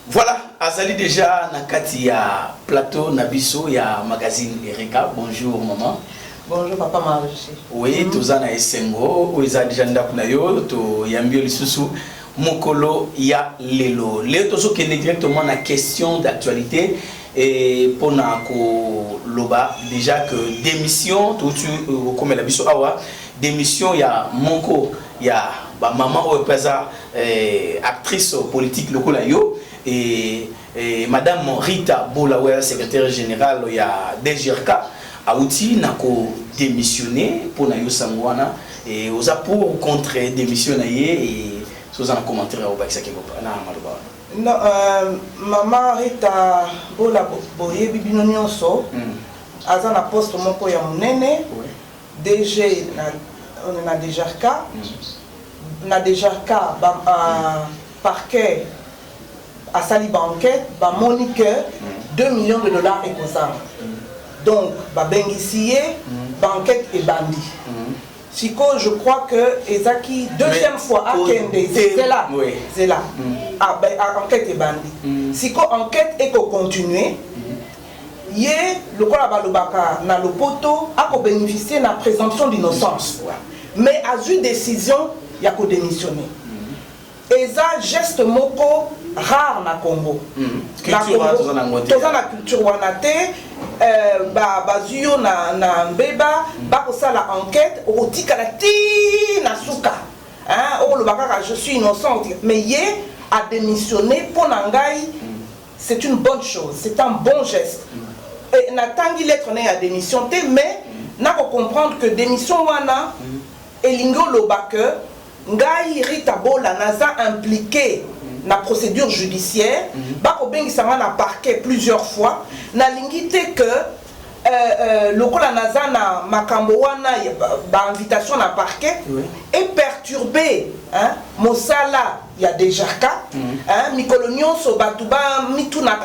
Voilà, Azali déjà Nakati ya plateau Nabiso ya magazine Erika. Bonjour maman. Bonjour papa Maruchi. Oui, tozana esengo, oza déjà ndakuna yo, to yambio lisusu mokolo ya lelo. Lelo tozo kene directement na question d'actualité et pour na ko loba déjà que démission tout comme la biso awa démission ya monko ya ba maman o pesa actrice politique lokola yo et madame Rita Bolawer secrétaire générale ya DGRK a outil nako démissionner pour na yo sangwana et oza pour contre démissionner et soza na commentaire au bakisa ke na maloba non maman Rita Bolaboye bibino nyonso aza na poste moko ya munene DG na DGRK na DGRK parquet à sali banquette ba monique 2 millions de dollars et cosam. Donc ba bengissier banquette et bandi. Siko je crois que Ezaki deuxième fois à Kende c'est là. C'est là. Ah ben enquête et bandi. Siko enquête et ko continuer. Yé le quoi ba lobaka na lopoto a ko bénéficier na présomption d'innocence. Mais a eu décision ya ko démissionner. Eza geste moko rare na Congo. Toza na culture wana te bazuyo na mbeba bakosa la enquête otika la ti na suka. Hein o lobaka je suis innocent mais yé a démissionné pour nangai c'est une bonne chose, c'est un bon geste. Et natangi lettre na ya démission te mais na ko comprendre que démission wana elingo lobaka ngai Rita Bola naza impliqué na procédure judiciaire bako bengi sanga na parquet plusieurs fois na lingité que lokola naza na makambo wana ba invitation na parquet et perturbé hein mosala ya DGRK hein mikolo nyonso batu ba mituna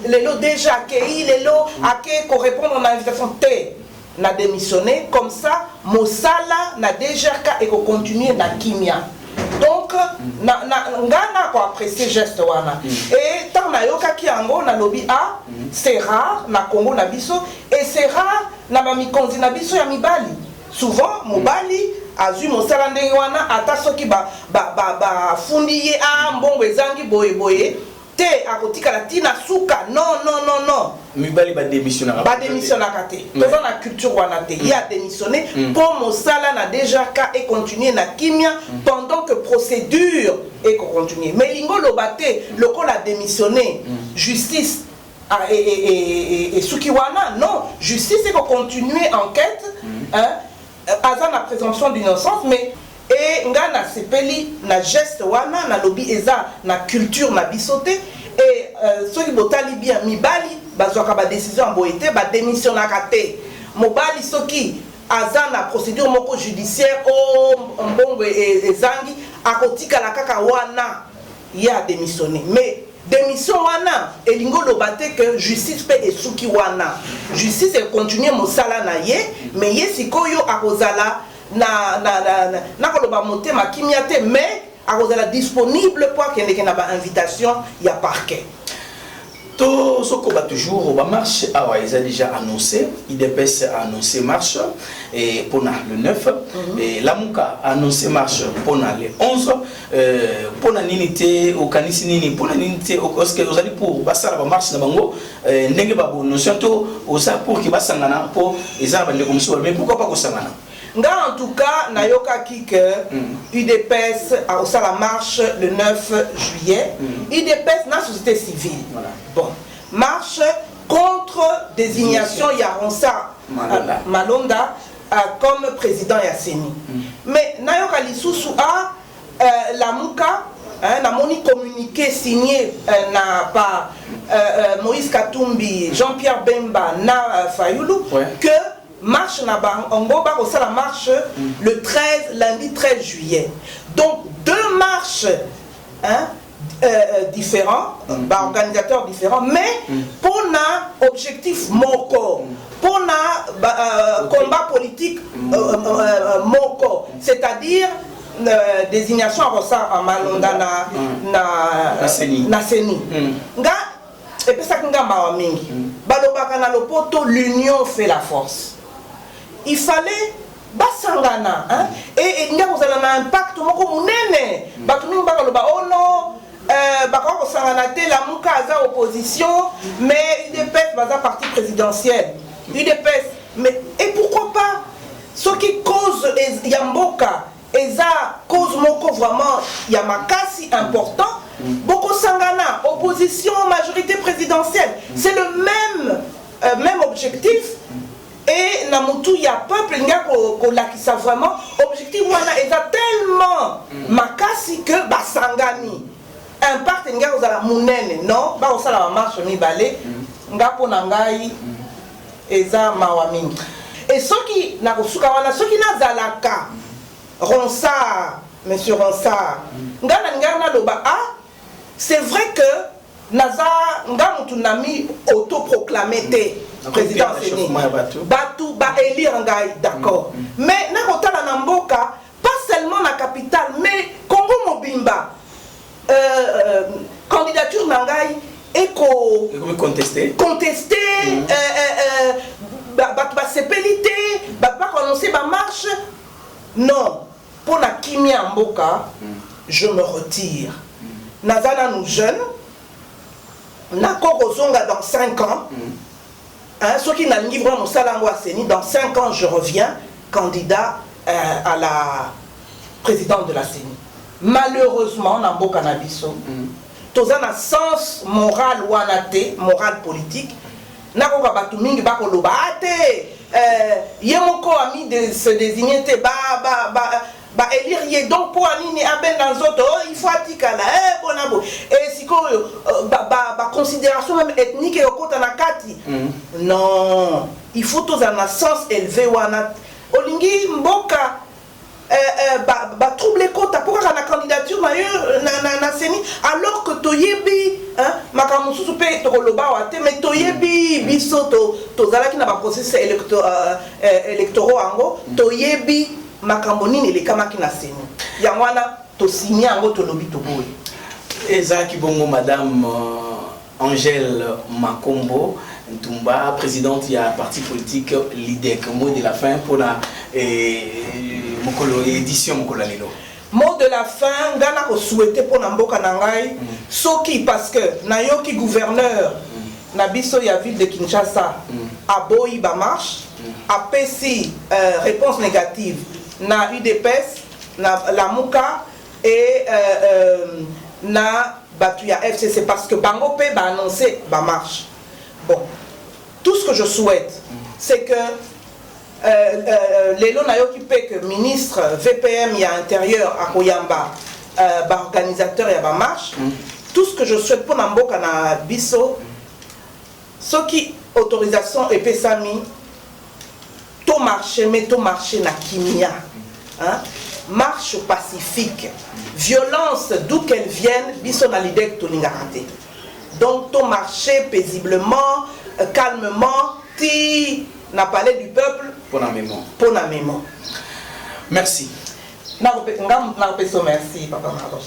lelo déjà akei lelo ake ko répondre na invitation te na démissionné comme ça mosala na DGRK et ko continuer na kimia. Donc ngana ko apprécier geste wana et tant na yoka ki yango na lobby a c'est rare na Congo na biso et c'est rare na ba mikonzi na biso ya mibali souvent mobali azui mosala ndenge wana ata soki ba fundi ye a mbongo ezangi boye te akotika la tina suka non mibali ba démissionnera te toza na culture wana te il a démissionné pour mosala na DGRK et continuer na kimia pendant que procédure et continuer mais lingo lobate lokola démissionné justice et suki wana non justice et continuer enquête hein aza na présomption d'innocence mais et ngana sepeli na geste wana na lobby eza na culture na bisoté et soki botali bien mibali bazwaka ba décision boyete ba démissionnaka te mobali soki aza na procédure moko judiciaire o mbongo ezangi akotika la kaka wana ya démissionner mais démission wana elingo lobate que justice pe esuki wana justice e continuer mosala na ye mais ye sikoyo akozala na koloba motema kimia te mais akozala disponible pour kende na ba invitation ya parquet. To soko ba toujours ba marche awa ils a déjà annoncé IDPS a annoncé marche et pour le 9 et Lamuka a annoncé marche pour le 11 pour la ninité au kanisi nini pour la ninité au que vous allez pour basala ba marche na bango ndenge ba notion to osa pour ki basangana pour eza ba ndeko muso mais pourquoi pas ko sangana en tout cas nayoka ki que UDPS a aussi la marche le 9 juillet UDPS na société civile voilà. Bon marche contre désignation Yaronsa Malonda comme président Yasseni mais nayoka lisusu a Lamuka na moni communiqué signé par Moïse Katumbi Jean-Pierre Bemba na Fayulu que marche na bango ba ko la marche le 13 lundi 13 juillet donc deux marches hein différents organisateurs différents mais pour un objectif moko pour un combat politique moko c'est-à-dire désignation à ça en malonda na seni nga et puis ça nga mawa mingi balobaka na lopoto l'union fait la force. Il fallait basangana hein et nga kozala na impact moko munene bato mingi bakaloba oh non bako kosangana te la muka aza opposition mais UDPS baza parti présidentiel UDPS mais et pourquoi pas ce qui cause yamboka eza cause moko vraiment yamakasi important boko sangana opposition majorité présidentielle c'est le même objectif et na mutu ya peuple nga ko lakisa vraiment objectif wana eza tellement makasi que basangani impact nga ozala munene non ba osala ma marche mibale nga pona ngai eza mawa mingi et soki na kosuka wana soki nazalaka Ronsard monsieur Ronsard nga na loba ah c'est vrai que naza nga mutu nami autoproclamé te président Seni batu ba élire ngai d'accord mais na kotala na mboka pas seulement na capitale mais Congo mobimba candidature na ngai eko contester batu ba sepelité ba annoncer ba marche non pour la kimia mboka je me retire nazana nous jeunes Nako Zonga dans 5 ans, ceux qui n'ont livré mon salango à Seni, dans 5 ans je reviens candidat à la présidente de la Seni. Malheureusement, dans le Cannabiso, tout ça n'a sens moral ou anaté, moral politique. Nako Babatu Mingi Bako Lobate, Yemoko a mis de se désigner ba élire donc pour aligner à ben dans autres il faut attika là bonabo et si ba considération même ethnique et au côté nakati non il faut tous un sens élevé wana olingi mboka ba troubler kota pour la candidature na Seni alors que toyebi hein makamususu pe to loba wate mais toyebi biso to zalaki na ba processus électoraux ango toyebi makambo nini lekamaki na Seni yangwana to signer ango to lobi to boy ezaki bongo madame Angèle Makombo Ntumba présidente ya parti politique LIDEC mot de la fin pour la mokolo édition mokolo lelo mot de la fin ngana ko souhaiter pour mboka na ngai soki parce que nayoki gouverneur na biso ya ville de Kinshasa aboyi ba marche apesi réponse négative na UDPS na la Muka et na batu ya FCC parce que bango pe ba annoncé ba marche. Bon, tout ce que je souhaite c'est que lelo na yoki pe que ministre VPM ya intérieur à Koyamba ba organisateur ya ba marche. Tout ce que je souhaite pour mboka na biso ce qui autorisation et pesami to marché mais to marché na kimia hein? Marche pacifique violence d'où qu'elle vienne biso na LIDEC to lingarate donc to marché paisiblement calmement ti na palais du peuple pour la mémoire pour la mémoire merci na merci papa Maros.